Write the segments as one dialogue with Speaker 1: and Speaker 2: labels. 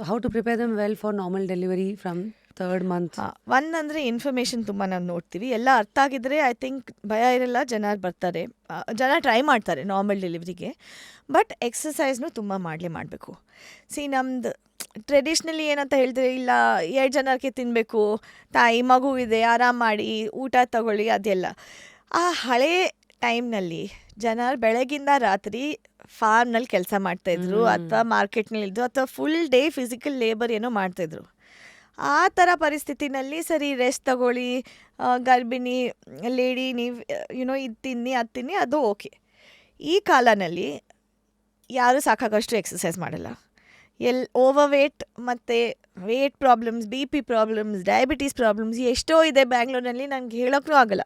Speaker 1: How to prepare them well for normal delivery from third month?
Speaker 2: ಒಂದಂದರೆ information ತುಂಬ ನಾವು ನೋಡ್ತೀವಿ. ಎಲ್ಲ ಅರ್ಥ ಆಗಿದ್ರೆ ಐ ಥಿಂಕ್ ಭಯ ಇರಲ್ಲ, ಜನ ಬರ್ತಾರೆ, ಜನ ಟ್ರೈ ಮಾಡ್ತಾರೆ ನಾರ್ಮಲ್ ಡೆಲಿವರಿಗೆ. ಬಟ್ ಎಕ್ಸಸೈಸ್ನು ತುಂಬ ಮಾಡಬೇಕು. ನಮ್ದು ಟ್ರೆಡಿಷ್ನಲಿ ಏನಂತ ಹೇಳ್ತೀವಿ, ಇಲ್ಲ 2 ಜನಕ್ಕೆ ತಿನ್ನಬೇಕು, ತಾಯಿ ಮಗು ಇದೆ ಆರಾಮ್ ಮಾಡಿ ಊಟ ತಗೊಳ್ಳಿ, ಅದೆಲ್ಲ ಆ ಹಳೇ ಟೈಮ್ನಲ್ಲಿ ಜನ ಬೆಳಗಿಂದ ರಾತ್ರಿ ಫಾರ್ಮ್ನಲ್ಲಿ ಕೆಲಸ ಮಾಡ್ತಾಯಿದ್ರು, ಅಥವಾ ಮಾರ್ಕೆಟ್ನಲ್ಲಿ ಇದ್ದು, ಅಥವಾ ಫುಲ್ ಡೇ ಫಿಸಿಕಲ್ ಲೇಬರ್ ಏನೋ ಮಾಡ್ತಾಯಿದ್ರು. ಆ ಥರ ಪರಿಸ್ಥಿತಿನಲ್ಲಿ ಸರಿ ರೆಸ್ಟ್ ತಗೊಳ್ಳಿ, ಗರ್ಭಿಣಿ ಲೇಡಿ ನೀವು ಇದು ತಿನ್ನಿ ಅದು ತಿನ್ನಿ, ಅದು ಓಕೆ. ಈ ಕಾಲನಲ್ಲಿ ಯಾರೂ ಸಾಕಾಗಷ್ಟು ಎಕ್ಸಸೈಸ್ ಮಾಡಲ್ಲ. ಓವರ್ ವೇಟ್ ಮತ್ತು weight problems, BP problems, diabetes problems ಎಷ್ಟೋ ಇದೆ ಬ್ಯಾಂಗ್ಳೂರಲ್ಲಿ, ನನಗೆ ಹೇಳೋಕ್ಕೂ ಆಗಲ್ಲ.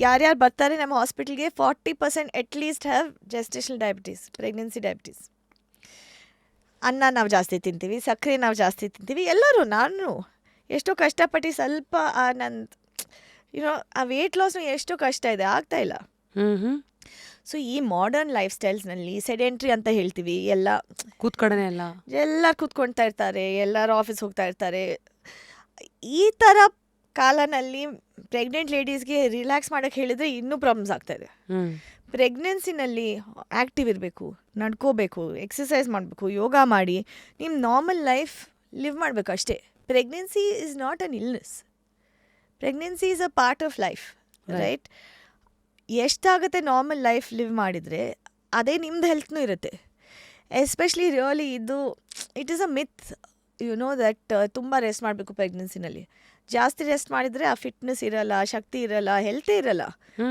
Speaker 2: ಯಾರ್ಯಾರು ಬರ್ತಾರೆ ನಮ್ಮ ಹಾಸ್ಪಿಟಲ್ಗೆ 40% at least have gestational diabetes, pregnancy diabetes. ಅನ್ನ ನಾವು ಜಾಸ್ತಿ ತಿಂತೀವಿ, ಸಕ್ಕರೆ ನಾವು ಜಾಸ್ತಿ ತಿಂತೀವಿ, ಎಲ್ಲರೂ. ನಾನು ಎಷ್ಟೋ ಕಷ್ಟಪಟ್ಟು ಸ್ವಲ್ಪ ಆ ವೇಟ್ ಲಾಸ್ನು ಎಷ್ಟೋ ಕಷ್ಟ ಇದೆ, ಆಗ್ತಾಯಿಲ್ಲ. ಸೊ ಈ ಮಾಡರ್ನ್ ಲೈಫ್ ಸ್ಟೈಲ್ಸ್ನಲ್ಲಿ ಸೆಡೆಂಟ್ರಿ ಅಂತ ಹೇಳ್ತೀವಿ, ಎಲ್ಲ
Speaker 1: ಕೂತ್ಕಡೆ
Speaker 2: ಎಲ್ಲರೂ ಕೂತ್ಕೊಳ್ತಾ ಇರ್ತಾರೆ, ಎಲ್ಲರೂ ಆಫೀಸ್ ಹೋಗ್ತಾ ಇರ್ತಾರೆ. ಈ ಥರ ಕಾಲನಲ್ಲಿ ಪ್ರೆಗ್ನೆಂಟ್ ಲೇಡೀಸ್ಗೆ ರಿಲ್ಯಾಕ್ಸ್ ಮಾಡೋಕ್ಕೆ ಹೇಳಿದರೆ ಇನ್ನೂ ಪ್ರಾಬ್ಲಮ್ಸ್ ಆಗ್ತಾಯಿದೆ. ಪ್ರೆಗ್ನೆನ್ಸಿನಲ್ಲಿ ಆ್ಯಕ್ಟಿವ್ ಇರಬೇಕು, ನಡ್ಕೋಬೇಕು, ಎಕ್ಸಸೈಸ್ ಮಾಡಬೇಕು, ಯೋಗ ಮಾಡಿ ನಿಮ್ಮ ನಾರ್ಮಲ್ ಲೈಫ್ ಲಿವ್ ಮಾಡಬೇಕು ಅಷ್ಟೇ. Pregnancy is not an illness, pregnancy is a part of life, right? ಎಷ್ಟಾಗುತ್ತೆ ನಾರ್ಮಲ್ ಲೈಫ್ ಲಿವ್ ಮಾಡಿದರೆ ಅದೇ ನಿಮ್ದು ಹೆಲ್ತ್ನೂ ಇರುತ್ತೆ. Especially really it is a myth that ತುಂಬ ರೆಸ್ಟ್ ಮಾಡಬೇಕು ಪ್ರೆಗ್ನೆನ್ಸಿನಲ್ಲಿ. ಜಾಸ್ತಿ ರೆಸ್ಟ್ ಮಾಡಿದರೆ ಆ ಫಿಟ್ನೆಸ್ ಇರಲ್ಲ, ಶಕ್ತಿ ಇರಲ್ಲ, ಹೆಲ್ತೇ ಇರಲ್ಲ.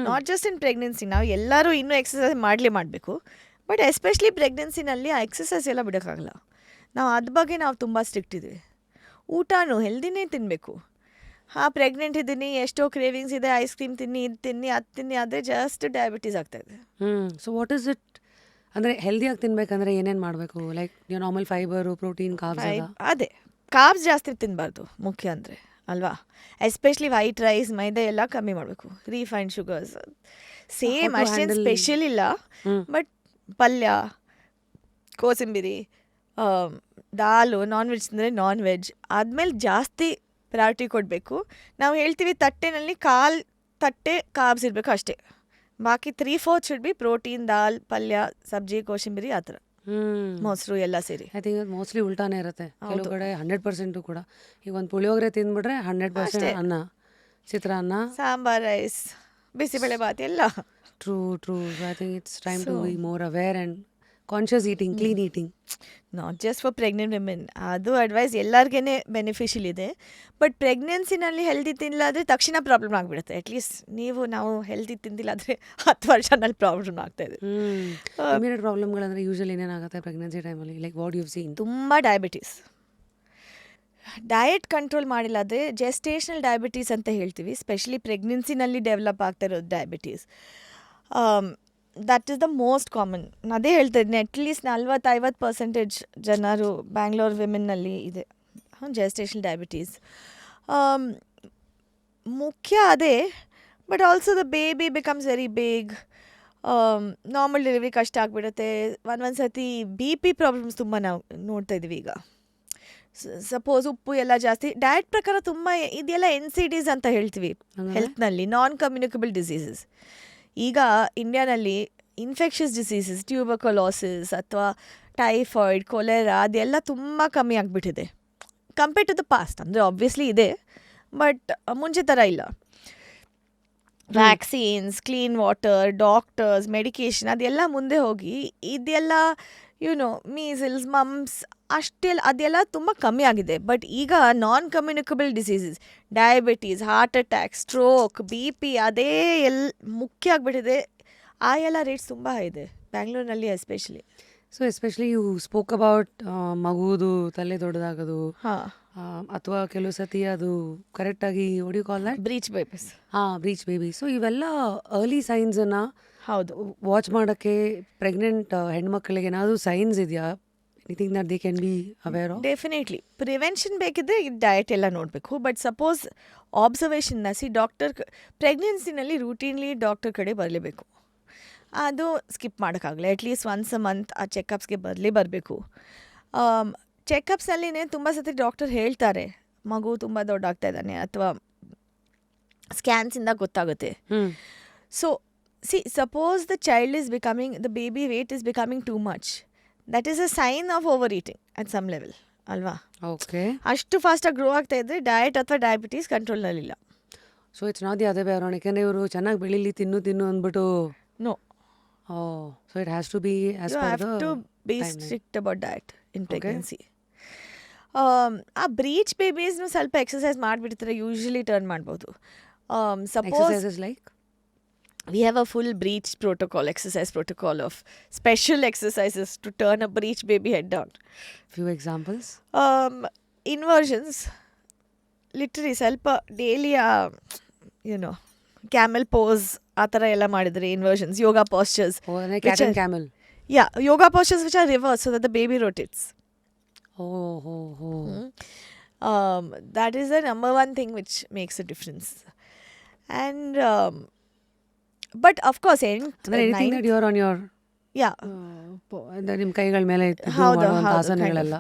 Speaker 2: ನಾಟ್ ಜಸ್ಟ್ ಇನ್ ಪ್ರೆಗ್ನೆನ್ಸಿ, ನಾವು ಎಲ್ಲರೂ ಇನ್ನೂ ಎಕ್ಸಸೈಸ್ ಮಾಡಬೇಕು. ಬಟ್ ಎಸ್ಪೆಷಲಿ ಪ್ರೆಗ್ನೆನ್ಸಿನಲ್ಲಿ ಆ ಎಕ್ಸಸೈಸ್ ಎಲ್ಲ ಬಿಡೋಕ್ಕಾಗಲ್ಲ. ನಾವು ಅದ್ರ ಬಗ್ಗೆ ನಾವು ತುಂಬ ಸ್ಟ್ರಿಕ್ಟ್ ಇದ್ದೀವಿ. ಊಟನೂ ಹೆಲ್ದಿನೇ ತಿನ್ನಬೇಕು. ಪ್ರೆಗ್ನೆಂಟ್ ಇದ್ದೀನಿ, ಎಷ್ಟೋ ಕ್ರೇವಿಂಗ್ಸ್ ಇದೆ, ಐಸ್ ಕ್ರೀಮ್ ತಿನ್ನಿ, ಇದು ತಿನ್ನಿ, ಅದು ತಿನ್ನಿ, ಅದೇ ಜಸ್ಟ್ ಡಯಾಬಿಟೀಸ್ ಆಗ್ತಾಯಿದೆ.
Speaker 1: So what is it? ಅಂದರೆ ಹೆಲ್ದಿಯಾಗಿ ತಿನ್ಬೇಕಂದ್ರೆ ಏನೇನು ಮಾಡಬೇಕು? Like normal fibre, protein, carbs?
Speaker 2: ಅದೇ ಕಾರ್ಬ್ಸ್ ಜಾಸ್ತಿ ತಿನ್ನಬಾರ್ದು ಮುಖ್ಯ ಅಂದರೆ, ಅಲ್ವಾ? ಎಸ್ಪೆಷಲಿ ವೈಟ್ ರೈಸ್, ಮೈದಾ ಎಲ್ಲ ಕಮ್ಮಿ ಮಾಡಬೇಕು. ರೀಫೈನ್ಡ್ ಶುಗರ್ಸ್ ಸೇಮ್ ಅಷ್ಟೇನು ಸ್ಪೆಷಲ್ ಇಲ್ಲ, ಬಟ್ ಪಲ್ಯ, ಕೋಸಂಬರಿ, ದಾಲು, ನಾನ್ ವೆಜ್ ಅಂದರೆ ನಾನ್ ವೆಜ್, ಆದಮೇಲೆ ಜಾಸ್ತಿ ಪ್ರಯಾರಿಟಿ ಕೊಡಬೇಕು. ನಾವು ಹೇಳ್ತೀವಿ ತಟ್ಟೆನಲ್ಲಿ 1/4 ತಟ್ಟೆ ಕಾರ್ಬ್ಸ್ ಇರಬೇಕು ಅಷ್ಟೇ, ಬಾಕಿ 3/4 ಶುಡ್ ಬಿ ಪ್ರೋಟೀನ್, ದಾಲ್, ಪಲ್ಯ, ಸಬ್ಜಿ, ಕೋಸಂಬರಿ, ಆ ಥರ, ಮೊಸರು ಎಲ್ಲ ಸೇರಿ.
Speaker 1: ಐ ಥಿಂಕ್ ಮೋಸ್ಟ್ಲಿ ಉಲ್ಟಾನೇ ಇರುತ್ತೆ ಕೆಲವು ಕಡೆ. 100% ಕೂಡ ಈಗ ಒಂದು ಪುಳಿಯೋಗರೆ ತಿಂದ್ಬಿಟ್ರೆ 100% ಅನ್ನ, ಚಿತ್ರಾನ್ನ,
Speaker 2: ಸಾಂಬಾರ್, ರೈಸ್, ಬಿಸಿಬೇಳೆ ಬಾತ್ ಎಲ್ಲ.
Speaker 1: True. I think it's time to be more aware and conscious eating, clean eating.
Speaker 2: Not just for pregnant women, ಅದು ಅಡ್ವೈಸ್ ಎಲ್ಲರಿಗೇ ಬೆನಿಫಿಷಿಯಲ್ ಇದೆ. ಬಟ್ ಪ್ರೆಗ್ನೆನ್ಸಿನಲ್ಲಿ ಹೆಲ್ದಿ ತಿನ್ನಲಾದ್ರೆ ತಕ್ಷಣ ಪ್ರಾಬ್ಲಮ್ ಆಗಿಬಿಡುತ್ತೆ. ಅಟ್ಲೀಸ್ಟ್ ನಾವು ಹೆಲ್ದಿ ತಿಂದಿಲ್ಲ ಅಂದರೆ 10 ವರ್ಷನಲ್ಲಿ ಪ್ರಾಬ್ಲಮ್ ಆಗ್ತಾಯಿದೆ.
Speaker 1: ಇಮಿಡಿಯೇಟ್ ಪ್ರಾಬ್ಲಮ್ಗಳಂದರೆ ಯೂಶಲಿ ಏನೇನಾಗುತ್ತೆ ಪ್ರೆಗ್ನೆನ್ಸಿ ಟೈಮಲ್ಲಿ? Like what you seen?
Speaker 2: ತುಂಬ ಡಯಾಬಿಟೀಸ್. ಡಯಟ್ ಕಂಟ್ರೋಲ್ ಮಾಡಿಲ್ಲ ಅಂದರೆ ಜೆಸ್ಟೇಷನಲ್ ಡಯಾಬಿಟೀಸ್ ಅಂತ ಹೇಳ್ತೀವಿ, ಸ್ಪೆಷಲಿ ಪ್ರೆಗ್ನೆನ್ಸಿನಲ್ಲಿ ಡೆವಲಪ್ ಆಗ್ತಾ ಇರೋದು diabetes. That is the most common. ಅದೇ ಹೇಳ್ತಾ ಇದ್ದೀನಿ, ಅಟ್ಲೀಸ್ಟ್ 40-50% ಜನರು ಬ್ಯಾಂಗ್ಳೂರ್ ವಿಮೆನ್ನಲ್ಲಿ ಇದೆ ಜೆಸ್ಟೇಷನಲ್ ಡಯಾಬಿಟೀಸ್. ಮುಖ್ಯ ಅದೇ, but also the baby becomes very big. Normal delivery ಕಷ್ಟ ಆಗಿಬಿಡುತ್ತೆ. ಒಂದೊಂದು ಸತಿ BP ಪ್ರಾಬ್ಲಮ್ಸ್ ತುಂಬ ನಾವು ನೋಡ್ತಾ ಇದ್ದೀವಿ ಈಗ. ಸಪೋಸ್ ಉಪ್ಪು ಎಲ್ಲ ಜಾಸ್ತಿ, ಡಯಟ್ ಪ್ರಕಾರ ತುಂಬ ಇದೆಲ್ಲ NCDs ಅಂತ ಹೇಳ್ತೀವಿ ಹೆಲ್ತ್ನಲ್ಲಿ, ನಾನ್ ಕಮ್ಯುನಿಕಬಲ್ ಡಿಸೀಸಸ್. ಈಗ ಇಂಡಿಯಾನಲ್ಲಿ ಇನ್ಫೆಕ್ಷಸ್ ಡಿಸೀಸಸ್, ಟ್ಯೂಬರ್ಕುಲೋಸಿಸ್ ಅಥವಾ ಟೈಫಾಯ್ಡ್, ಕೊಲೆರಾ, ಅದೆಲ್ಲ ತುಂಬ ಕಮ್ಮಿ ಆಗಿಬಿಟ್ಟಿದೆ ಕಂಪೇರ್ ಟು ದ ಪಾಸ್ಟ್. ಅಂದರೆ ಆಬ್ವಿಯಸ್ಲಿ ಇದೆ, ಬಟ್ ಮುಂಚೆ ಥರ ಇಲ್ಲ. Vaccines, clean water, doctors, medication ಅದೆಲ್ಲ ಮುಂದೆ ಹೋಗಿ ಇದೆಲ್ಲ ಮೀಸಲ್ಸ್, ಮಮ್ಸ್ ಅಷ್ಟೆಲ್ಲ ಅದೆಲ್ಲ ತುಂಬ ಕಮ್ಮಿ ಆಗಿದೆ. ಬಟ್ ಈಗ non communicable diseases, diabetes, heart attack, stroke, BP ಅದೇ ಮುಖ್ಯ ಆಗಿಬಿಟ್ಟಿದೆ. ಆ ಎಲ್ಲ ರೇಟ್ಸ್ ತುಂಬ ಇದೆ ಬ್ಯಾಂಗ್ಳೂರಿನಲ್ಲಿ especially.
Speaker 1: So especially you spoke about ಮಗುದು ತಲೆ ದೊಡ್ಡದಾಗೋದು, ಅಥವಾ ಕೆಲವು ಸತಿ ಅದು ಕರೆಕ್ಟಾಗಿ ಒಡಿ call that
Speaker 2: breech babies.
Speaker 1: Breech baby. So ಇವೆಲ್ಲ ಅರ್ಲಿ ಸೈನ್ಸನ್ನು
Speaker 2: ಹೌದು
Speaker 1: ವಾಚ್ ಮಾಡೋಕ್ಕೆ ಪ್ರೆಗ್ನೆಂಟ್ ಹೆಣ್ಮಕ್ಳಿಗೆ ಏನಾದರೂ ಸೈನ್ಸ್ ಇದೆಯಾ? Anything that they can be aware of?
Speaker 2: Definitely prevention ಬೇಕಿದ್ರೆ ಡಯಟ್ ಎಲ್ಲ ನೋಡಬೇಕು. ಬಟ್ ಸಪೋಸ್ ಆಬ್ಸರ್ವೇಷನ್ನ ಡಾಕ್ಟರ್ ಪ್ರೆಗ್ನೆನ್ಸಿನಲ್ಲಿ ರೂಟೀನ್ಲಿ ಡಾಕ್ಟರ್ ಕಡೆ ಬರಲೇಬೇಕು. ಅದು ಸ್ಕಿಪ್ ಮಾಡೋಕ್ಕಾಗಲ್ಲ. ಅಟ್ಲೀಸ್ಟ್ ಒನ್ಸ್ ಅ ಮಂತ್ ಆ ಚೆಕಪ್ಸ್ಗೆ ಬರಬೇಕು. ಚೆಕಪ್ಸ್ನಲ್ಲಿನೇ ತುಂಬ ಸತಿ ಡಾಕ್ಟರ್ ಹೇಳ್ತಾರೆ ಮಗು ತುಂಬ ದೊಡ್ಡ ಆಗ್ತಾ ಇದ್ದಾನೆ ಅಥವಾ ಸ್ಕ್ಯಾನ್ಸಿಂದ ಗೊತ್ತಾಗುತ್ತೆ. So suppose the child is becoming, the baby weight is becoming too much. That is a sign of overeating at some level. ಅಲ್ವಾ?
Speaker 1: ಓಕೆ.
Speaker 2: ಅಷ್ಟು ಫಾಸ್ಟಾಗಿ ಗ್ರೋ ಆಗ್ತಾ ಇದ್ರೆ ಡಯಟ್ ಅಥವಾ ಡಯಾಬಿಟೀಸ್ ಕಂಟ್ರೋಲ್ನಲ್ಲಿಲ್ಲ.
Speaker 1: So it's not the other way around. ಯಾಕಂದರೆ ಇವರು ಚೆನ್ನಾಗಿ ಬೆಳೀಲಿ ತಿನ್ನು ಅಂದ್ಬಿಟ್ಟು
Speaker 2: no.
Speaker 1: So it has to be as
Speaker 2: you
Speaker 1: per
Speaker 2: have to be strict about diet in pregnancy. ಆ ಬ್ರೀಚ್ ಬೇಬೀಸ್ನು ಸ್ವಲ್ಪ ಎಕ್ಸಸೈಸ್ ಮಾಡಿಬಿಡ್ತಾರೆ, ಯೂಶಲಿ ಟರ್ನ್ ಮಾಡ್ಬೋದು.
Speaker 1: Exercises like
Speaker 2: we have a full breech protocol, exercise protocol of special exercises to turn a breech baby head down.
Speaker 1: Few examples.
Speaker 2: Inversions, literally ಸ್ವಲ್ಪ daily camel pose ಆ ಥರ ಎಲ್ಲ ಮಾಡಿದ್ರೆ ಇನ್ವರ್ಷನ್ಸ್, ಯೋಗ ಪಾಸ್ಚರ್ಸ್.
Speaker 1: cat and camel.
Speaker 2: Yeah, yoga postures which are reversed so that the baby rotates. That is the number one thing which makes a difference. And but of course
Speaker 1: anything that you are on your ನಿಮ್ಮ ಕೈಗಳ ಮೇಲೆ ಆಸನಗಳೆಲ್ಲ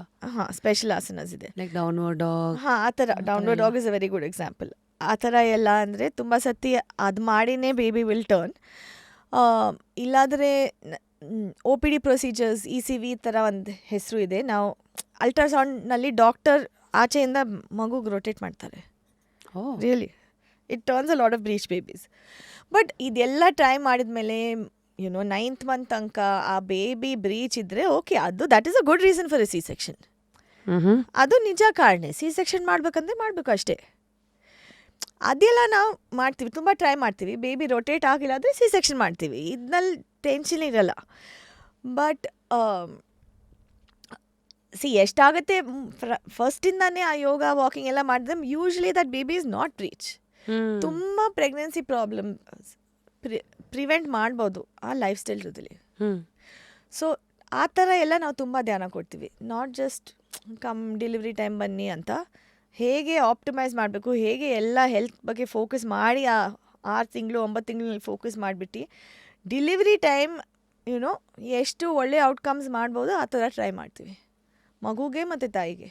Speaker 2: special asanas ಇದೆ,
Speaker 1: like downward dog.
Speaker 2: ಆ ಥರ downward dog is a very good example. ಆ ಥರ ಎಲ್ಲ ಅಂದರೆ ತುಂಬ ಸತಿ ಅದು ಮಾಡಿನೇ ಬೇಬಿ ವಿಲ್ ಟರ್ನ್. ಇಲ್ಲಾದರೆ OPD ಪ್ರೊಸೀಜರ್ಸ್, ECV ಈ ಥರ ಒಂದು ಹೆಸರು ಇದೆ. ನಾವು ಅಲ್ಟ್ರಾಸೌಂಡ್ನಲ್ಲಿ ಡಾಕ್ಟರ್ ಆಚೆಯಿಂದ ಮಗುಗೆ ರೊಟೇಟ್ ಮಾಡ್ತಾರೆ. Really it turns a lot of breach babies. But ಇದೆಲ್ಲ ಟ್ರೈ ಮಾಡಿದ್ಮೇಲೆ 9th ಮಂತ್ ತನಕ ಆ ಬೇಬಿ ಬ್ರೀಚ್ ಇದ್ದರೆ ಓಕೆ, ಅದು that is a good reason for A C section. ಅದು ನಿಜ ಕಾರಣ. ಸಿ ಸೆಕ್ಷನ್ ಮಾಡ್ಬೇಕಂದ್ರೆ ಮಾಡಬೇಕು ಅಷ್ಟೇ. ಅದೆಲ್ಲ ನಾವು ಮಾಡ್ತೀವಿ, ತುಂಬ ಟ್ರೈ ಮಾಡ್ತೀವಿ. ಬೇಬಿ ರೊಟೇಟ್ ಆಗಿಲ್ಲ ಅಂದರೆ ಸಿ ಸೆಕ್ಷನ್ ಮಾಡ್ತೀವಿ, ಇದನ್ನಲ್ಲಿ ಟೆನ್ಷನ್ ಇರಲ್ಲ. ಬಟ್ ಎಷ್ಟಾಗುತ್ತೆ ಫಸ್ಟಿಂದಾನೇ ಆ ಯೋಗ ವಾಕಿಂಗ್ ಎಲ್ಲ ಮಾಡಿದ್ರೆ usually that baby is not breach. ತುಂಬ ಪ್ರೆಗ್ನೆನ್ಸಿ ಪ್ರಾಬ್ಲಮ್ ಪ್ರಿವೆಂಟ್ ಮಾಡ್ಬೋದು ಆ ಲೈಫ್ ಸ್ಟೈಲ್ ಜೊತೆಲಿ. ಸೊ ಆ ಥರ ಎಲ್ಲ ನಾವು ತುಂಬ ಧ್ಯಾನ ಕೊಡ್ತೀವಿ. ನಾಟ್ ಜಸ್ಟ್ ಡೆಲಿವರಿ ಟೈಮ್ ಬನ್ನಿ ಅಂತ. ಹೇಗೆ ಆಪ್ಟಿಮೈಸ್ ಮಾಡಬೇಕು, ಹೇಗೆ ಎಲ್ಲ ಹೆಲ್ತ್ ಬಗ್ಗೆ ಫೋಕಸ್ ಮಾಡಿ ಆ 6 ತಿಂಗಳು 9 ತಿಂಗಳಲ್ಲಿ ಫೋಕಸ್ ಮಾಡಿಬಿಟ್ಟು ಡೆಲಿವರಿ ಟೈಮ್ ಎಷ್ಟು ಒಳ್ಳೆ ಔಟ್ಕಮ್ಸ್ ಮಾಡ್ಬೋದು ಆ ಥರ ಟ್ರೈ ಮಾಡ್ತೀವಿ ಮಗುಗೆ ಮತ್ತು ತಾಯಿಗೆ.